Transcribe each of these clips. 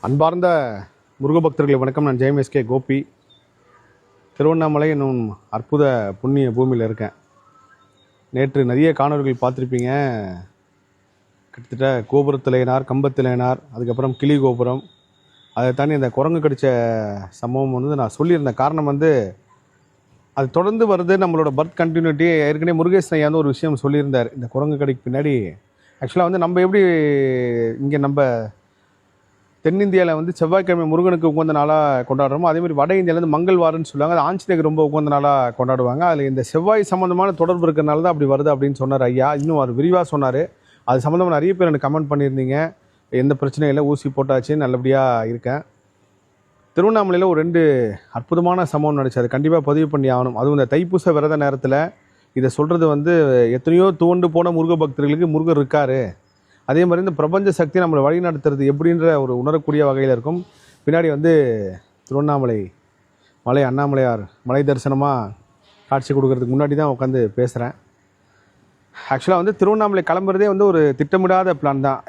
அன்பார்ந்த முருக பக்தர்களை வணக்கம். நான் ஜெயம் கோபி. திருவண்ணாமலை என்னும் அற்புத புண்ணிய பூமியில் இருக்கேன். நேற்று நிறைய காணொலிகள் பார்த்துருப்பீங்க. கிட்டத்தட்ட கோபுரத்திலேனார், கம்பத்திலேனார், அதுக்கப்புறம் கிளி கோபுரம், அதை தாண்டி இந்த குரங்கு கடித்த சம்பவம் வந்து நான் சொல்லியிருந்தேன். காரணம் வந்து அது தொடர்ந்து வருது, நம்மளோட பர்த் கண்டினியூட்டி. ஏற்கனவே முருகேசன் ஐயா வந்து ஒரு விஷயம் சொல்லியிருந்தார். இந்த குரங்கு கடிக்கு பின்னாடி ஆக்சுவலாக வந்து நம்ம எப்படி இங்கே நம்ம தென்னிந்தியாவில் வந்து செவ்வாய்க்கிழமை முருகனுக்கு உகந்த நாளாக கொண்டாடுறோமோ, அதேமாதிரி வட இந்தியாவிலேருந்து மங்கள்வாரன்னு சொல்லுவாங்க. அது ஆஞ்சநேயருக்கு ரொம்ப உகந்த நாளாக கொண்டாடுவாங்க. அதில் இந்த செவ்வாய் சம்மந்தமான தொடர்பு இருக்கிறனால தான் அப்படி வருது அப்படின்னு சொன்னார் ஐயா. இன்னும் அவர் விரிவாக சொன்னார். அது சம்மந்தமாக நிறைய பேர் எனக்கு கமெண்ட் பண்ணியிருந்தீங்க. எந்த பிரச்சனையும் இல்லை, ஊசி போட்டாச்சு, நல்லபடியாக இருக்கேன். திருவண்ணாமலையில் ஒரு 2 அற்புதமான சம்பவம் நடந்துச்சு. அது கண்டிப்பாக பதிவு பண்ணி ஆகணும். அதுவும் இந்த தைப்பூச விரத நேரத்தில் இதை சொல்கிறது வந்து எத்தனையோ துவண்டு போன முருக பக்தர்களுக்கு முருகர் இருக்கார். அதே மாதிரி இந்த பிரபஞ்ச சக்தி நம்மளை வழி நடத்துறது எப்படின்ற ஒரு உணரக்கூடிய வகையில் இருக்கும். பின்னாடி வந்து திருவண்ணாமலை மலை அண்ணாமலையார் மலை தரிசனமாக காட்சி கொடுக்கறதுக்கு முன்னாடி தான் உட்காந்து பேசுகிறேன். ஆக்சுவலாக வந்து திருவண்ணாமலை கிளம்புறதே வந்து ஒரு திட்டமிடாத பிளான் தான்.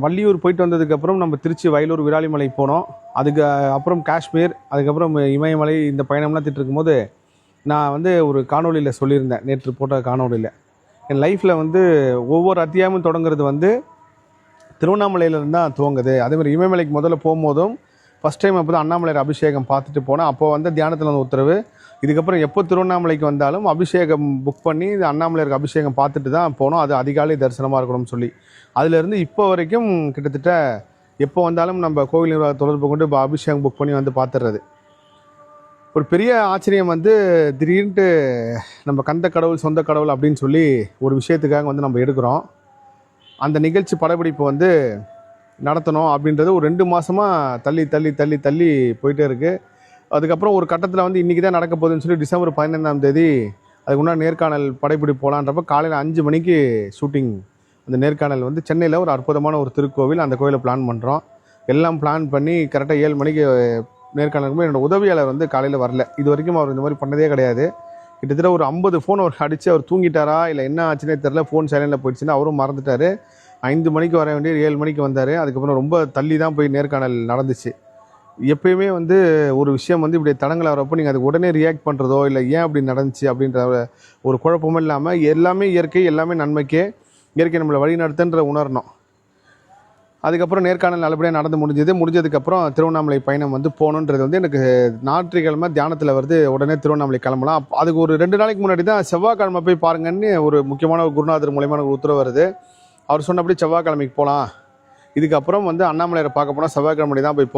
வள்ளியூர் போயிட்டு வந்ததுக்கப்புறம் நம்ம திருச்சி, வயலூர், விராலிமலை போனோம். அதுக்கு அப்புறம் காஷ்மீர், அதுக்கப்புறம் இமயமலை, இந்த பயணம்லாம் திட்டிருக்கும் போது நான் வந்து ஒரு காணொலியில் சொல்லியிருந்தேன். நேற்று போட்ட காணொலியில் என் லைஃப்பில் வந்து ஒவ்வொரு அத்தியாயமும் தொடங்குறது வந்து திருவண்ணாமலையிலேருந்து தான் துவங்குது. அதேமாதிரி இமயமலைக்கு முதல்ல போகும்போதும் ஃபஸ்ட் டைம் அப்போ தான் அண்ணாமலையார் அபிஷேகம் பார்த்துட்டு போனேன். அப்போ வந்து தியானத்தில் வந்து உத்தரவு. இதுக்கப்புறம் எப்போ திருவண்ணாமலைக்கு வந்தாலும் அபிஷேகம் புக் பண்ணி இந்த அண்ணாமலையாருக்கு அபிஷேகம் பார்த்துட்டு தான் போனோம். அது அதிகாலை தரிசனமாக இருக்கணும்னு சொல்லி அதிலேருந்து இப்போ வரைக்கும் கிட்டத்தட்ட எப்போ வந்தாலும் நம்ம கோவில் நிர்வாக தொடர்பு கொண்டு அபிஷேகம் புக் பண்ணி வந்து பார்த்துடுறது. ஒரு பெரிய ஆச்சரியம் வந்து திடீர்னுட்டு நம்ம கந்த கடவுள், சொந்த கடவுள் அப்படின்னு சொல்லி ஒரு விஷயத்துக்காக வந்து நம்ம எடுக்கிறோம். அந்த நிகழ்ச்சி படப்பிடிப்பு வந்து நடத்தணும் அப்படின்றது ஒரு 2 மாதமாக தள்ளி தள்ளி தள்ளி தள்ளி போயிட்டே இருக்குது. அதுக்கப்புறம் ஒரு கட்டத்தில் வந்து இன்றைக்கி தான் நடக்க போகுதுன்னு சொல்லி டிசம்பர் 15ஆம் தேதி அதுக்கு முன்னாடி நேர்காணல் படப்பிடிப்பு போகலான்றப்ப காலையில் 5 மணிக்கு ஷூட்டிங். அந்த நேர்காணல் வந்து சென்னையில் ஒரு அற்புதமான ஒரு திருக்கோவில், அந்த கோவிலை பிளான் பண்ணுறோம். எல்லாம் பிளான் பண்ணி கரெக்டாக 7 மணிக்கு நேர்காணலுக்கு என்னோடய உதவியாளர் வந்து காலையில் வரல. இது வரைக்கும் அவர் இந்த மாதிரி பண்ணதே கிடையாது. கிட்டத்தட்ட ஒரு 50 ஃபோன் அவர் அடித்து அவர் தூங்கிட்டாரா இல்லை என்ன ஆச்சுன்னே தெரில. ஃபோன் சைலண்டில் போயிடுச்சுன்னு அவரும் மறந்துட்டார். 5 மணிக்கு வர வேண்டிய 7 மணிக்கு வந்தார். அதுக்கப்புறம் ரொம்ப தள்ளி தான் போய் நேர்காணல் நடந்துச்சு. எப்பயுமே வந்து ஒரு விஷயம் வந்து இப்படி தடங்கள் வரப்போ நீங்கள் அதுக்கு உடனே ரியாக்ட் பண்ணுறதோ இல்லை ஏன் அப்படி நடந்துச்சு அப்படின்ற ஒரு குழப்பமும் இல்லாமல் எல்லாமே இயற்கை, எல்லாமே நன்மைக்கே, இயற்கை நம்மளை வழி நடத்துன்ற உணரணும். அதுக்கப்புறம் நேர்காணல் நல்லபடியாக நடந்து முடிஞ்சதுக்கப்புறம் திருவண்ணாமலை பயணம் வந்து போகணுன்றது வந்து எனக்கு ஞாயிற்றுக்கிழமை தியானத்தில் வருது. உடனே திருவண்ணாமலை கிளம்பலாம். அதுக்கு ஒரு 2 நாளைக்கு முன்னாடி தான் செவ்வாய்க்கிழமை போய் பாருங்கன்னு ஒரு முக்கியமான ஒரு குருநாதர் மூலமான ஒரு உத்தரவு வருது. அவர் சொன்னபடி செவ்வாய்க்கிழமைக்கு போகலாம். இதுக்கப்புறம் வந்து அண்ணாமலையாரை பார்க்க போனால் செவ்வாய்க்கிழமை தான் போய்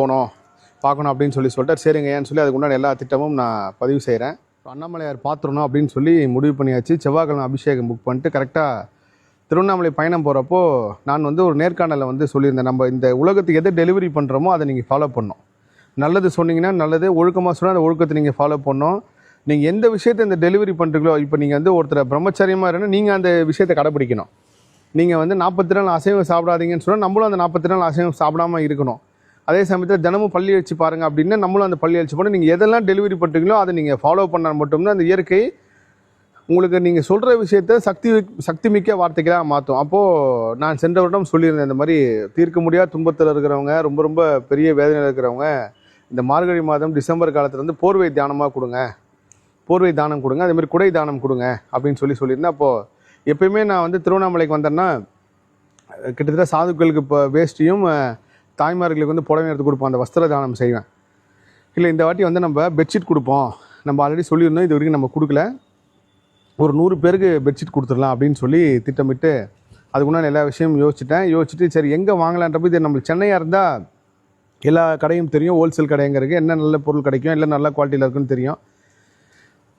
பார்க்கணும் அப்படின்னு சொல்லிட்டு சரிங்க ஏன்னு சொல்லி அதுக்கு உண்டான எல்லா திட்டமும் நான் பதிவு செய்கிறேன். அண்ணாமலையார் பார்த்துடணும் அப்படின்னு சொல்லி முடிவு பண்ணியாச்சு. செவ்வாய்க்கிழமை அபிஷேகம் புக் பண்ணிட்டு கரெக்டாக திருவண்ணாமலை பயணம் போகிறப்போ நான் வந்து ஒரு நேர்காணலில் வந்து சொல்லியிருந்தேன், நம்ம இந்த உலகத்துக்கு எதை டெலிவரி பண்ணுறோமோ அதை நீங்கள் ஃபாலோ பண்ணணும். நல்லது சொன்னீங்கன்னா நல்லது, ஒழுக்கமாக சொன்னால் அந்த ஒழுக்கத்தை நீங்கள் ஃபாலோ பண்ணணும். நீங்கள் எந்த விஷயத்தை இந்த டெலிவரி பண்ணுறீங்களோ, இப்போ நீங்கள் வந்து ஒருத்தர் பிரம்மச்சரியமாக இருந்தால் நீங்கள் அந்த விஷயத்தை கடைப்பிடிக்கணும். நீங்கள் வந்து 42 நாள் அசைவம் சாப்பிடாதீங்கன்னு சொன்னால் நம்மளும் அந்த 42 நாள் அசைவம் சாப்பிடாமல் இருக்கணும். அதே சமயத்தில் தினமும் பள்ளி எழுச்சி பாருங்கள் அப்படின்னா நம்மளும் அந்த பள்ளி எழுச்சி பண்ணி நீங்கள் எதெல்லாம் டெலிவரி பண்ணுறீங்களோ அதை நீங்கள் ஃபாலோ பண்ணால் மட்டும்தான் அந்த இயற்கை உங்களுக்கு நீங்கள் சொல்கிற விஷயத்த சக்தி மிக்க வார்த்தைகளாக மாற்றும். அப்போது நான் சென்ற வருடம் சொல்லியிருந்தேன், இந்த மாதிரி தீர்க்க முடியாத துன்பத்தில் இருக்கிறவங்க, ரொம்ப ரொம்ப பெரிய வேதனையில் இருக்கிறவங்க இந்த மார்கழி மாதம் டிசம்பர் காலத்தில் வந்து போர்வை தானமாக கொடுங்க, போர்வை தானம் கொடுங்க, அதேமாதிரி குடை தானம் கொடுங்க அப்படின்னு சொல்லியிருந்தேன். அப்போது எப்பயுமே நான் வந்து திருவண்ணாமலைக்கு வந்தேன்னா கிட்டத்தட்ட சாதுக்களுக்கு இப்போ வேஷ்டியும் தாய்மார்களுக்கு வந்து புடவை எடுத்து கொடுப்போம், அந்த வஸ்திர தானம் செய்வேன். இல்லை இந்த வாட்டி வந்து நம்ம பெட்ஷீட் கொடுப்போம். நம்ம ஆல்ரெடி சொல்லியிருந்தோம், இது வரைக்கும் நம்ம கொடுக்கல. ஒரு 100 பேருக்கு பெட்ஷீட் கொடுத்துடலாம் அப்படின்னு சொல்லி திட்டமிட்டு அதுக்கு முன்னாடி எல்லா விஷயமும் யோசிச்சுட்டு சரி எங்கே வாங்கலான்றப்ப இது நம்மளுக்கு சென்னையாக இருந்தால் எல்லா கடையும் தெரியும், ஹோல்சேல் கடைங்கிறதுக்கு என்ன நல்ல பொருள் கிடைக்கும், எல்லாம் நல்ல குவாலிட்டியில் இருக்குன்னு தெரியும்.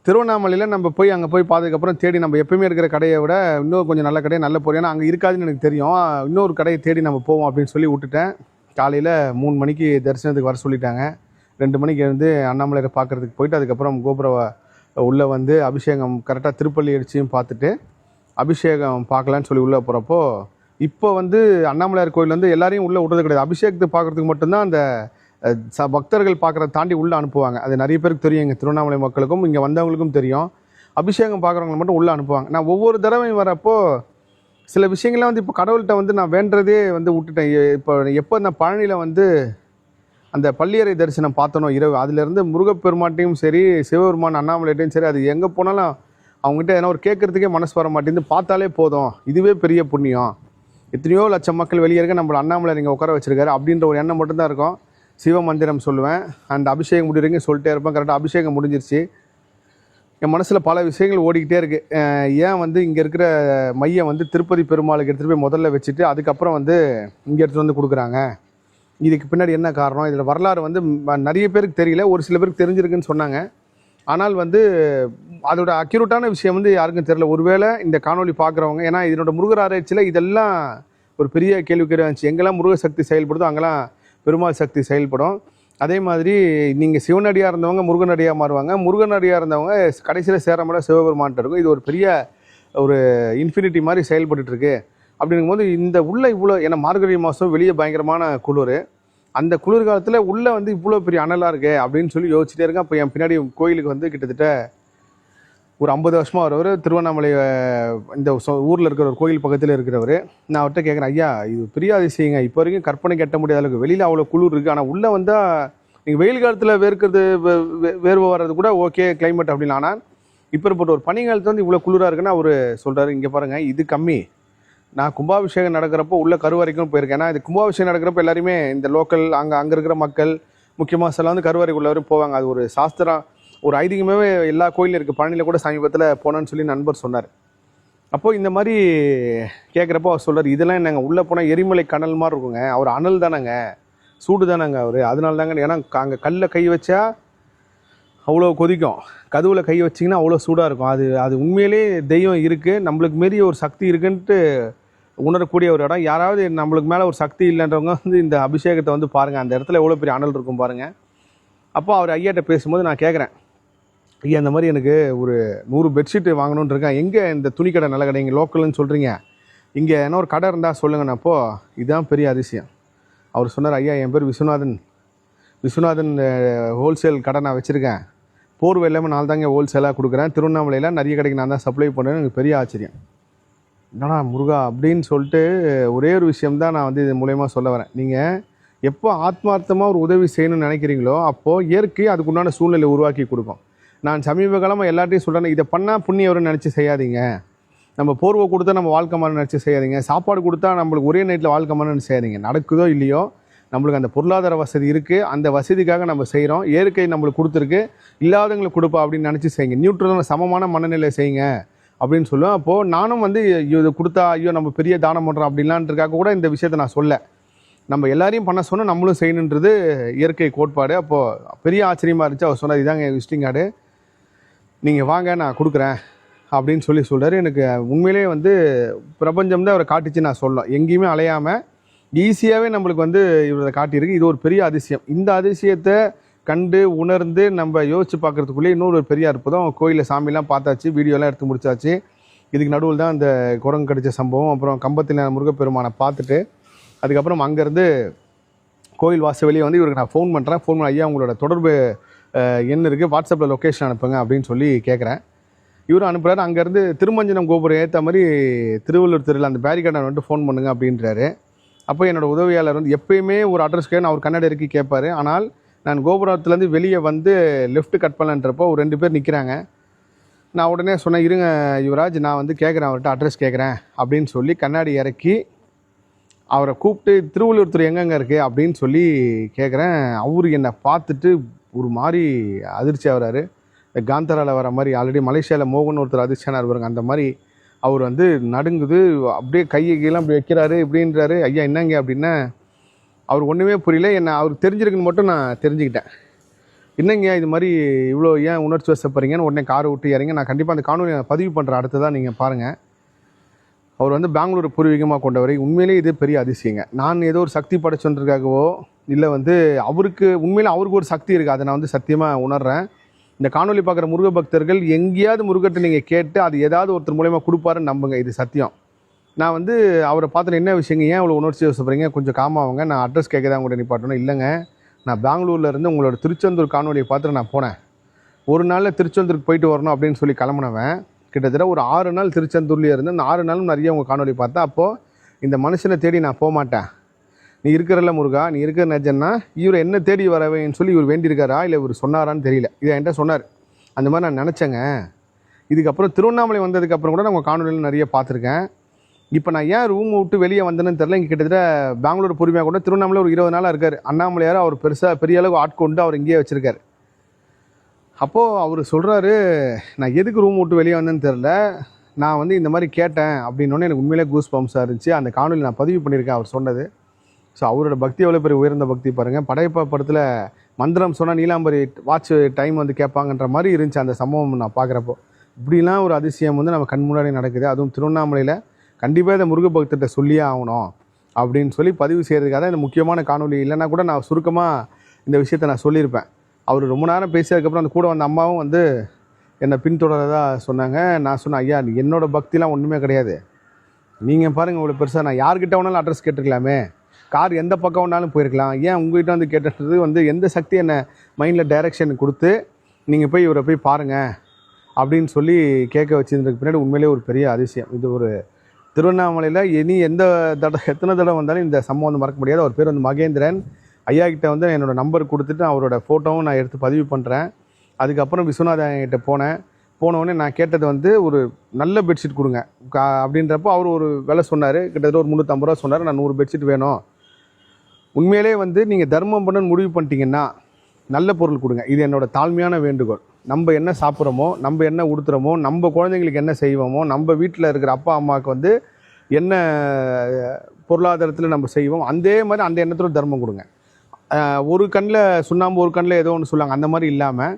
திருவண்ணாமலையில் நம்ம போய் அங்கே போய் பார்த்ததுக்கப்புறம் தேடி நம்ம எப்பயுமே இருக்கிற கடையை விட இன்னும் கொஞ்சம் நல்ல கடை, நல்ல பொருள், ஏன்னா அங்கே இருக்காதுன்னு எனக்கு தெரியும். இன்னொரு கடையை தேடி நம்ம போவோம் அப்படின்னு சொல்லி விட்டுட்டேன். காலையில் 3 மணிக்கு தரிசனத்துக்கு வர சொல்லிட்டாங்க. 2 மணிக்கு வந்து அண்ணாமலையை பார்க்குறதுக்கு போயிட்டு அதுக்கப்புறம் கோபுர உள்ளே வந்து அபிஷேகம் கரெக்டாக திருப்பள்ளி அடிச்சியும் பார்த்துட்டு அபிஷேகம் பார்க்கலான்னு சொல்லி உள்ளே போகிறப்போ இப்போ வந்து அண்ணாமலையார் கோயில் வந்து எல்லாரையும் உள்ளே விடுறது கிடையாது. அபிஷேகத்தை பார்க்குறதுக்கு மட்டும்தான் அந்த பக்தர்கள் பார்க்குறத தாண்டி உள்ளே அனுப்புவாங்க. அது நிறைய பேருக்கு தெரியும், இங்கே திருவண்ணாமலை மக்களுக்கும் இங்கே வந்தவங்களுக்கும் தெரியும். அபிஷேகம் பார்க்குறவங்களை மட்டும் உள்ளே அனுப்புவாங்க. நான் ஒவ்வொரு தடவையும் வரப்போ சில விஷயங்கள்லாம் வந்து இப்போ கடவுள்கிட்ட வந்து நான் வேண்டதே வந்து விட்டுட்டேன். இப்போ எப்போ நான் பழனியில் வந்து அந்த பள்ளியறை தரிசனம் பார்த்தனோ இரவு, அதுலேருந்து முருகப்பெருமாட்டையும் சரி சிவபெருமான் அண்ணாமலைட்டையும் சரி, அது எங்கே போனாலும் அவங்ககிட்ட எதனா ஒரு கேட்குறதுக்கே மனசு வர மாட்டேங்குது. பார்த்தாலே போதும், இதுவே பெரிய புண்ணியம், எத்தனையோ லட்சம் மக்கள் வெளியே இருக்க நம்மள அண்ணாமலை நீங்கள் உட்கார வச்சிருக்காரு அப்படின்ற ஒரு எண்ணம் மட்டும்தான் இருக்கும். சிவ மந்திரம் சொல்லுவேன், அந்த அபிஷேகம் முடிவுங்க சொல்லிட்டே இருப்பேன். கரெக்டாக அபிஷேகம் முடிஞ்சிருச்சு. என் மனசில் பல விஷயங்கள் ஓடிக்கிட்டே இருக்குது. ஏன் வந்து இங்கே இருக்கிற மையம் வந்து திருப்பதி பெருமாளுக்கு எடுத்துகிட்டு போய் முதல்ல வச்சுட்டு அதுக்கப்புறம் வந்து இங்கே எடுத்துகிட்டு வந்து கொடுக்குறாங்க, இதுக்கு பின்னாடி என்ன காரணம்? இதில் வரலாறு வந்து நிறைய பேருக்கு தெரியல, ஒரு சில பேருக்கு தெரிஞ்சிருக்குன்னு சொன்னாங்க. ஆனால் வந்து அதோட அக்யூரேட்டான விஷயம் வந்து யாருக்கும் தெரியல. ஒருவேளை இந்த காணொலி பார்க்குறவங்க, ஏன்னா இதனோட முருகர் ஆராய்ச்சியில் இதெல்லாம் ஒரு பெரிய கேள்விக்குறியாக இருந்துச்சு. எங்கெல்லாம் முருக சக்தி செயல்படுதோ அங்கெல்லாம் பெருமாள் சக்தி செயல்படும். அதே மாதிரி நீங்கள் சிவனடியாக இருந்தவங்க முருகனடியாக மாறுவாங்க, முருகனடியாக இருந்தவங்க கடைசியில் சேரமட சிவபெருமான்ட்டு இருக்கும். இது ஒரு பெரிய ஒரு இன்ஃபினிட்டி மாதிரி செயல்பட்டுருக்கு. அப்படிங்கும்போது இந்த உள்ள இவ்வளோ, ஏன்னா மார்கழி மாதம் வெளியே பயங்கரமான குளிர், அந்த குளிர்காலத்தில் உள்ளே வந்து இவ்வளோ பெரிய அனலாக இருக்கு அப்படின்னு சொல்லி யோசிச்சுட்டே இருக்கேன். அப்போ என் பின்னாடி கோயிலுக்கு வந்து கிட்டத்தட்ட ஒரு 50 வருஷமாக வரவர், திருவண்ணாமலை இந்த ஊரில் இருக்கிற ஒரு கோயில் பக்கத்தில் இருக்கிறவர். நான் அவர்கிட்ட கேட்குறேன், ஐயா இது பெரிய அதிசயங்க, இப்போ வரைக்கும் கற்பனை கட்ட முடியாத அளவுக்கு வெளியில் அவ்வளோ குளிர் இருக்குது, ஆனால் உள்ளே வந்தால் நீங்கள் வெயில் காலத்தில் வேர்க்கிறது வேர்வை வர்றது கூட ஓகே கிளைமேட் அப்படின்னு, ஆனால் இப்போ இருப்பட்ட ஒரு பனிக்காலத்தில் வந்து இவ்வளோ குளிராக இருக்குன்னு அவர் சொல்கிறாரு. இங்கே பாருங்கள், இது கம்மி. நான் கும்பாபிஷேகம் நடக்கிறப்போ உள்ள கருவறைக்கும் போயிருக்கேன். ஏன்னா இது கும்பாபிஷேகம் நடக்கிறப்ப எல்லாருமே இந்த லோக்கல் அங்கே இருக்கிற மக்கள் முக்கியமாக சில வந்து கருவறைக்குள்ளவரும் போவாங்க. அது ஒரு சாஸ்திரம், ஒரு ஐதீகமாகவே எல்லா கோயிலும் இருக்குது. பழனியில் கூட சமீபத்தில் போனேன்னு சொல்லி நண்பர் சொன்னார். அப்போது இந்த மாதிரி கேட்குறப்போ அவர் சொல்கிறார், இதெல்லாம் என்னங்க உள்ளே போனால் எரிமலை கனல் மாதிரி இருக்குங்க, அவர் அனல் தானேங்க, சூடு தானேங்க அவர், அதனால தாங்க. ஏன்னா அங்கே கல்லில் கை வச்சா அவ்வளோ கொதிக்கும், கதவுல கை வச்சிங்கன்னா அவ்வளோ சூடாக இருக்கும். அது உண்மையிலே தெய்வம் இருக்குது, நம்மளுக்கு மாரி ஒரு சக்தி இருக்குன்ட்டு உணரக்கூடிய ஒரு இடம். யாராவது நம்மளுக்கு மேலே ஒரு சக்தி இல்லைன்றவங்க வந்து இந்த அபிஷேகத்தை வந்து பாருங்கள், அந்த இடத்துல எவ்வளோ பெரிய அனல் இருக்கும் பாருங்கள். அப்போ அவர் ஐயாட்ட பேசும்போது நான் கேட்குறேன், ஐயா இந்த மாதிரி எனக்கு ஒரு 100 பெட்ஷீட்டு வாங்கணுன்னு இருக்கேன், எங்கே இந்த துணி கடை நல்ல கடை, இங்கே லோக்கல்னு சொல்கிறீங்க, இங்கே என்ன ஒரு கடை இருந்தால் சொல்லுங்கண்ணா. அப்போது இதுதான் பெரிய அதிசயம். அவர் சொன்னார், ஐயா என் பேர் விஸ்வநாதன் ஹோல்சேல் கடை நான் வச்சுருக்கேன், போர்வை எல்லாமே நான் தாங்க ஹோல்சேலாக கொடுக்குறேன், திருவண்ணாமலையில் நிறைய கடைக்கு நான் தான் சப்ளை பண்ணுறேன். எனக்கு பெரிய ஆச்சரியம், என்னடா முருகா அப்படின்னு சொல்லிட்டு ஒரே ஒரு விஷயம்தான் நான் வந்து இது மூலயமா சொல்ல வரேன். நீங்கள் எப்போ ஆத்மார்த்தமாக ஒரு உதவி செய்யணும்னு நினைக்கிறீங்களோ அப்போது இயற்கை அதுக்குண்டான சூழ்நிலை உருவாக்கி கொடுக்கும். நான் சமீப காலமாக எல்லாத்தையும் சொல்கிறேன், இதை பண்ணால் புண்ணியம் வரும்னு நினச்சி செய்யாதீங்க, நம்ம போர்வை கொடுத்தா நம்ம வாழ்க்கை மாதிரி நினச்சி செய்யாதீங்க, சாப்பாடு கொடுத்தா நம்மளுக்கு ஒரே நைட்டில் வாழ்க்கை மாதிரி நினச்சி செய்யாதீங்க. நடக்குதோ இல்லையோ நம்மளுக்கு அந்த பொருளாதார வசதி இருக்குது, அந்த வசதிக்காக நம்ம செய்கிறோம், இயற்கை நம்மளுக்கு கொடுத்துருக்கு, இல்லாதவங்களுக்கு கொடுப்பா அப்படின்னு நினச்சி செய்யுங்க, நியூட்ரலான சமமான மனநிலை செய்யுங்க அப்படின்னு சொல்லுவேன். அப்போது நானும் வந்து இது கொடுத்தா ஐயோ நம்ம பெரிய தானம் பண்ணுறோம் அப்படின்லான்றதுக்காக கூட இந்த விஷயத்தை நான் சொல்ல, நம்ம எல்லாரையும் பண்ண சொன்னால் நம்மளும் செய்யணுன்றது இயற்கை கோட்பாடு. அப்போது பெரிய ஆச்சரியமாக இருந்துச்சு. அவர் சொன்னார், இதாங்க விசிட்டிங் கார்டு, நீங்கள் வாங்க நான் கொடுக்குறேன் அப்படின்னு சொல்கிறாரு. எனக்கு உண்மையிலே வந்து பிரபஞ்சம் தான் அவரை காட்டிச்சு நான் சொல்லலாம். எங்கேயுமே அலையாமல் ஈஸியாகவே நம்மளுக்கு வந்து இவரை காட்டியிருக்கு. இது ஒரு பெரிய அதிசயம். இந்த அதிசயத்தை கண்டு உணர்ந்து நம்ம யோசித்து பார்க்குறதுக்குள்ளே இன்னொரு ஒரு பெரிய அற்புதம். கோயிலில் சாமிலாம் பார்த்தாச்சு, வீடியோலாம் எடுத்து முடிச்சாச்சு. இதுக்கு நடுவில் தான் இந்த குரங்கு கடித்த சம்பவம், அப்புறம் கம்பத்தில் முருகப்பெருமானை பார்த்துட்டு அதுக்கப்புறம் அங்கேருந்து கோயில் வாசல் வெளியே வந்து இவருக்கு நான் ஃபோன் பண்ணுறேன். ஃபோன் பண்ண, ஐயா உங்களோட தொடர்பு என்ன இருக்குது, வாட்ஸ்அப்பில் லொக்கேஷன் அனுப்புங்க அப்படின்னு சொல்லி கேட்குறேன். இவரும் அனுப்புகிறாரு. அங்கேருந்து திருமஞ்சனம் கோபுரம் ஏற்ற மாதிரி திருவள்ளூர் தெருவில் அந்த பேரிகார்டை வந்துட்டு ஃபோன் பண்ணுங்க அப்படின்றாரு. அப்போ என்னோடய உதவியாளர் வந்து எப்பயுமே ஒரு அட்ரஸ் நான் அவர் கன்னட இறக்கி கேட்பார். ஆனால் நான் கோபுரத்துலேருந்து வெளியே வந்து லெஃப்ட் கட் பண்ணலான்றப்போ ஒரு 2 பேர் நிற்கிறாங்க. நான் உடனே சொன்னேன், இருங்க யுவராஜ் நான் வந்து கேட்குறேன், அவர்கிட்ட அட்ரஸ் கேட்குறேன் அப்படின்னு சொல்லி கண்ணாடி இறக்கி அவரை கூப்பிட்டு திருவள்ளூர் துறை எங்கெங்கே இருக்குது அப்படின்னு சொல்லி கேட்குறேன். அவரு என்னை பார்த்துட்டு ஒரு மாதிரி அதிர்ச்சி ஆகிறாரு. இந்த காந்தராவில் வர மாதிரி, ஆல்ரெடி மலேசியாவில் மோகன் ஒருத்தர் அதிர்ச்சியானார் பாருங்க, அந்த மாதிரி அவர் வந்து நடுங்குது, அப்படியே கையெல்லாம் அப்படி வைக்கிறாரு இப்படின்றாரு. ஐயா என்னங்க அப்படின்னா அவர் ஒன்றுமே புரியல. என்னை அவருக்கு தெரிஞ்சிருக்குன்னு மட்டும் நான் தெரிஞ்சுக்கிட்டேன். என்னங்க இது மாதிரி இவ்வளோ ஏன் உணர்ச்சி வசப்படுறீங்கன்னு உடனே காரை விட்டு இறங்க. நான் கண்டிப்பாக அந்த காணொலி பதிவு பண்ணுறேன், அடுத்ததான் நீங்கள் பாருங்கள். அவர் வந்து பெங்களூர் பூர்வீகமாக கொண்டவரை. உண்மையிலே இது பெரிய அதிசயங்க. நான் ஏதோ ஒரு சக்தி படைச்சொன்றதுக்காகவோ இல்லை வந்து அவருக்கு உண்மையிலே அவருக்கு ஒரு சக்தி இருக்குது, அதை நான் வந்து சத்தியமாக உணர்கிறேன். இந்த காணொலி பார்க்குற முருக பக்தர்கள் எங்கேயாவது முருகத்தை நீங்கள் கேட்டு அது ஏதாவது ஒருத்தர் மூலயமா கொடுப்பாருன்னு நம்புங்க, இது சத்தியம். நான் வந்து அவரை பார்த்துட்டு என்ன விஷயங்க, ஏன் இவ்வளோ உணர்ச்சி வசப்படுறீங்க, கொஞ்சம் காமாவங்க, நான் அட்ரஸ் கேட்க தான் உங்கள்கிட்ட நிப்பாட்டணும். இல்லைங்க நான் பெங்களூர்லேருந்து உங்களோட திருச்செந்தூர் காணொலியை பார்த்துட்டு நான் போனேன். ஒரு நாளில் திருச்செந்தூருக்கு போயிட்டு வரணும் அப்படின்னு சொல்லி கிளம்புனவன் கிட்டத்தட்ட ஒரு 6 நாள் திருச்செந்தூர்லேயே இருந்து அந்த 6 நாளும் நிறைய உங்கள் காணொலி பார்த்தேன். அப்போது இந்த மனுஷனை தேடி நான் போக மாட்டேன், நீ இருக்கிறல்ல முருகா, நீ இருக்கிற நிஜன்னா இவர் என்ன தேடி வரவேன்னு சொல்லி இவர் வேண்டியிருக்காரா இல்லை இவர் சொன்னாரான்னு தெரியல. இதை என்கிட்ட சொன்னார். அந்த மாதிரி நான் நினச்சேங்க. இதுக்கப்புறம் திருவண்ணாமலை வந்ததுக்கப்புறம் கூட நான் உங்கள் காணொலியில் நிறைய பார்த்துருக்கேன். இப்போ நான் ஏன் ரூம் விட்டு வெளியே வந்தேன்னு தெரில. இங்கே கிட்டத்தட்ட பெங்களூர் பொறுமையாக கூட திருவண்ணாமலை ஒரு 20 நாளாக இருக்கார். அண்ணாமலையார் அவர் பெரிய அளவு ஆட்கொண்டு அவர் இங்கேயே வச்சுருக்கார். அப்போது அவர் சொல்கிறாரு, நான் எதுக்கு ரூம் விட்டு வெளியே வந்தேன்னு தெரில, நான் வந்து இந்த மாதிரி கேட்டேன் அப்படின்னோடனே எனக்கு உண்மையிலே கூஸ் பம்ப்ஸாக இருந்துச்சு. அந்த காணொலி நான் பதிவு பண்ணியிருக்கேன் அவர் சொன்னது. ஸோ அவரோட பக்தி எவ்வளோ பெரிய உயர்ந்த பக்தி பாருங்கள். படையப்பா படத்தில் மந்திரம் சொன்னால் நீலாம்பரி வாட்ச் டைம் வந்து கேட்பாங்கன்ற மாதிரி இருந்துச்சு அந்த சம்பவம் நான் பார்க்குறப்போ. இப்படிலாம் ஒரு அதிசயம் வந்து நம்ம கண் முன்னாடி நடக்குது. அதுவும் திருவண்ணாமலையில் கண்டிப்பாக இந்த முருக பக்தர்கிட்ட சொல்லியே ஆகணும் அப்படின்னு சொல்லி பதிவு செய்கிறதுக்காக தான் இந்த முக்கியமான காணொலி. இல்லைன்னா கூட நான் சுருக்கமாக இந்த விஷயத்தை நான் சொல்லியிருப்பேன். அவர் ரொம்ப நேரம் பேசியதுக்கப்புறம் அந்த கூட வந்த அம்மாவும் வந்து என்னை பின்தொடரதா சொன்னாங்க. நான் சொன்னேன், ஐயா என்னோடய பக்திலாம் ஒன்றுமே கிடையாது, நீங்கள் பாருங்கள் இவ்வளோ பெருசாக, நான் யார்கிட்ட வேணாலும் அட்ரஸ் கேட்டிருக்கலாமே, கார் எந்த பக்கம் வேணாலும் போயிருக்கலாம், ஏன் உங்கள்கிட்ட வந்து கேட்டது வந்து எந்த சக்தி என்னை மைண்டில் டைரெக்ஷன் கொடுத்து நீங்கள் போய் இவரை போய் பாருங்கள் அப்படின்னு சொல்லி கேட்க வச்சுருந்ததுக்கு பின்னாடி உண்மையிலே ஒரு பெரிய அதிசயம். இது ஒரு திருவண்ணாமலையில் எத்தனை தடவை வந்தாலும் இந்த சம்பவம் வந்து மறக்க முடியாது. அவர் பேர் வந்து மகேந்திரன். ஐயா கிட்ட வந்து என்னோடய நம்பர் கொடுத்துட்டு அவரோட ஃபோட்டோவும் நான் எடுத்து பதிவு பண்ணுறேன். அதுக்கப்புறம் விஸ்வநாதன் கிட்ட போனோடனே நான் கேட்டது வந்து ஒரு நல்ல பெட்ஷீட் கொடுங்க அப்படின்றப்போ அவர் ஒரு விலை சொன்னார். கிட்டத்தட்ட ஒரு 350 ரூபா சொன்னார். நான் 100 பெட்ஷீட் வேணும். உண்மையிலே வந்து நீங்கள் தர்மம் பண்ணணும்னு முடிவு பண்ணிட்டீங்கன்னா நல்ல பொருள் கொடுங்க. இது என்னோடய தாழ்மையான வேண்டுகோள். நம்ம என்ன சாப்பிட்றோமோ, நம்ம என்ன உடுத்துகிறோமோ, நம்ம குழந்தைங்களுக்கு என்ன செய்வோமோ, நம்ம வீட்டில் இருக்கிற அப்பா அம்மாவுக்கு வந்து என்ன பொருளாதாரத்தில் நம்ம செய்வோம், அதே மாதிரி அந்த எண்ணத்தோட தர்மம் கொடுங்க. ஒரு கண்ணில் சுண்ணாம்பு ஒரு கண்ணில் ஏதோ ஒன்று சொல்லுவாங்க, அந்த மாதிரி இல்லாமல்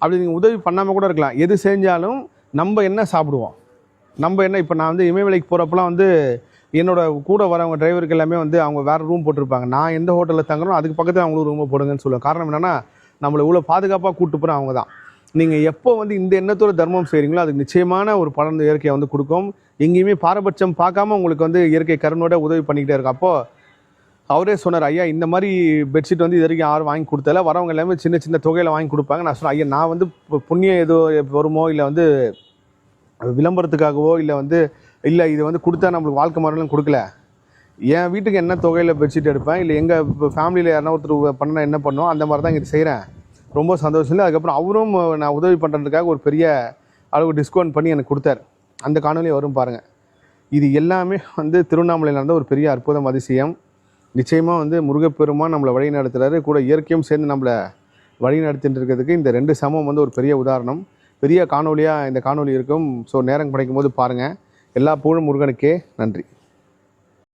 அப்படி நீங்கள் உதவி பண்ணாமல் கூட இருக்கலாம். எது செஞ்சாலும் நம்ம என்ன சாப்பிடுவோம், நம்ம என்ன. இப்போ நான் வந்து இமயமலைக்கு போகிறப்பெல்லாம் வந்து என்னோடய கூட வரவங்க டிரைவருக்கு எல்லாமே வந்து அவங்க வேறு ரூம் போட்டிருப்பாங்க. நான் எந்த ஹோட்டலில் தங்குறோம் அதுக்கு பக்கத்தில் அவங்களும் ரூமை போடுங்கன்னு சொல்லுவேன். காரணம் என்னென்னா நம்மளை இவ்வளோ பாதுகாப்பாக கூப்பிட்டு போகிற அவங்க தான். நீங்கள் எப்போ வந்து இந்த எண்ணத்தோட தர்மம் செய்கிறீங்களோ அதுக்கு நிச்சயமான ஒரு பலன் இயற்கையை வந்து கொடுக்கும். எங்கேயுமே பாரபட்சம் பார்க்காம உங்களுக்கு வந்து இயற்கை கருணோட உதவி பண்ணிக்கிட்டே இருக்கும். அப்போது அவரே சொன்னார், ஐயா இந்த மாதிரி பெட்ஷீட் வந்து இது வரைக்கும் யாரும் வாங்கி கொடுத்தல, வரவங்க எல்லாமே சின்ன சின்ன தொகையில் வாங்கி கொடுப்பாங்க. நான் சொன்னேன், ஐயா நான் வந்து புண்ணியம் ஏதோ வருமோ இல்லை வந்து விளம்பரத்துக்காகவோ இல்லை இது வந்து கொடுத்தா நம்மளுக்கு வாழ்க்கை முறையிலும் கொடுக்கல, என் வீட்டுக்கு என்ன தொகையில் பெட்ஷீட் எடுப்பேன், இல்லை எங்கள் ஃபேமிலியில் யாருன்னா ஒருத்தர் பண்ணால் என்ன பண்ணோம், அந்த மாதிரி தான் இங்கே செய்கிறேன். ரொம்ப சந்தோஷம் இல்லை. அதுக்கப்புறம் அவரும் நான் உதவி பண்ணுறதுக்காக ஒரு பெரிய அளவு டிஸ்கவுண்ட் பண்ணி எனக்கு கொடுத்தார். அந்த காணொலி வரும் பாருங்கள். இது எல்லாமே வந்து திருவண்ணாமலையில் நடந்த ஒரு பெரிய அற்புதம், அதிசயம். நிச்சயமாக வந்து முருகப்பெருமான் நம்மளை வழி நடத்துகிறாரு. கூட இயற்கையும் சேர்ந்து நம்மளை வழி நடத்திட்டு இருக்கிறதுக்கு இந்த 2 சமம் வந்து ஒரு பெரிய உதாரணம். பெரிய காணொலியாக இந்த காணொலி இருக்கும். ஸோ நேரம் கிடைக்கும் போது பாருங்கள். எல்லா புகழும் முருகனுக்கே. நன்றி.